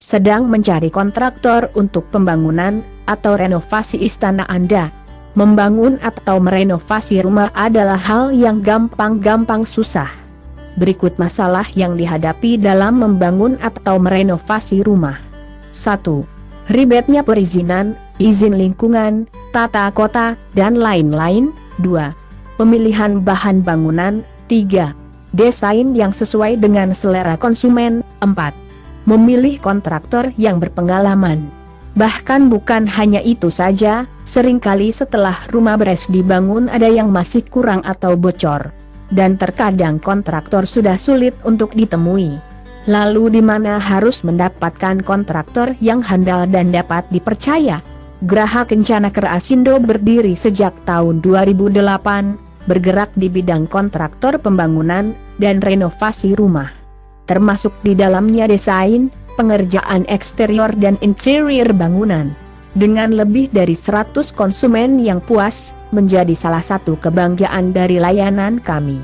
sedang mencari kontraktor untuk pembangunan atau renovasi istana Anda. Membangun atau merenovasi rumah adalah hal yang gampang-gampang susah. Berikut masalah yang dihadapi dalam membangun atau merenovasi rumah. 1. Ribetnya perizinan, izin lingkungan, tata kota, dan lain-lain. 2. Pemilihan bahan bangunan. 3. Desain yang sesuai dengan selera konsumen. 4. Memilih kontraktor yang berpengalaman. Bahkan bukan hanya itu saja, seringkali setelah rumah beres dibangun ada yang masih kurang atau bocor. Dan terkadang kontraktor sudah sulit untuk ditemui. Lalu di mana harus mendapatkan kontraktor yang handal dan dapat dipercaya? Graha Kencana Kerasindo berdiri sejak tahun 2008, bergerak di bidang kontraktor pembangunan dan renovasi rumah. Termasuk di dalamnya desain, pengerjaan eksterior dan interior bangunan. Dengan lebih dari 100 konsumen yang puas, menjadi salah satu kebanggaan dari layanan kami.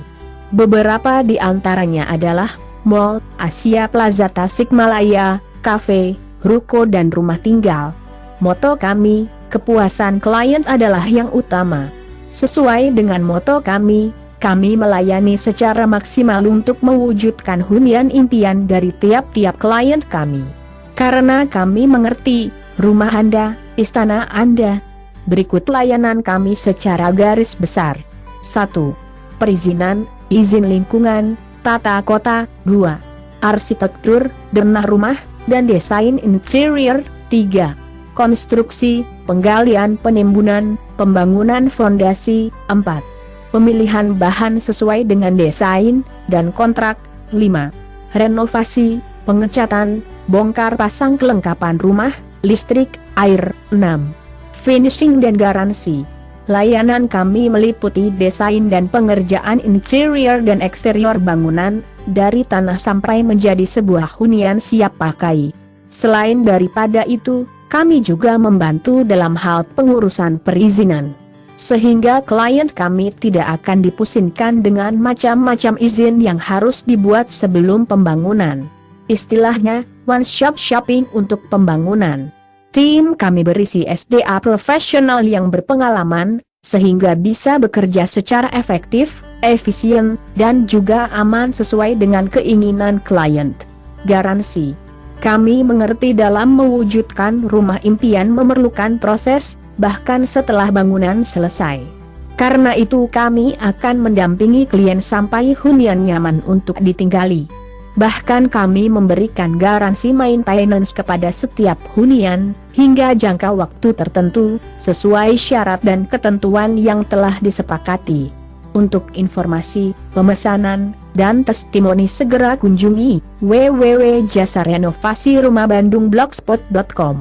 Beberapa di antaranya adalah Mall, Asia Plaza Tasikmalaya, kafe, ruko dan rumah tinggal. Moto kami, kepuasan klien adalah yang utama. Sesuai dengan moto kami melayani secara maksimal untuk mewujudkan hunian impian dari tiap-tiap klien kami. Karena kami mengerti, rumah Anda, istana Anda. Berikut layanan kami secara garis besar. 1. Perizinan, izin lingkungan, tata kota. 2. Arsitektur, denah rumah, dan desain interior. 3. Konstruksi, penggalian penimbunan, pembangunan fondasi. 4. Pemilihan bahan sesuai dengan desain dan kontrak. 5. Renovasi, pengecatan, bongkar pasang kelengkapan rumah, listrik, air. 6. Finishing dan garansi. Layanan kami meliputi desain dan pengerjaan interior dan eksterior bangunan, dari tanah sampai menjadi sebuah hunian siap pakai. Selain daripada itu, kami juga membantu dalam hal pengurusan perizinan. Sehingga klien kami tidak akan dipusingkan dengan macam-macam izin yang harus dibuat sebelum pembangunan. Istilahnya, one-stop shopping untuk pembangunan. Tim kami berisi SDA profesional yang berpengalaman, sehingga bisa bekerja secara efektif, efisien, dan juga aman sesuai dengan keinginan klien. Garansi. Kami mengerti dalam mewujudkan rumah impian memerlukan proses, bahkan setelah bangunan selesai. Karena itu kami akan mendampingi klien sampai hunian nyaman untuk ditinggali. Bahkan kami memberikan garansi maintenance kepada setiap hunian, hingga jangka waktu tertentu, sesuai syarat dan ketentuan yang telah disepakati. Untuk informasi, pemesanan, dan testimoni segera kunjungi www.jasarenovasirumahbandung.blogspot.com.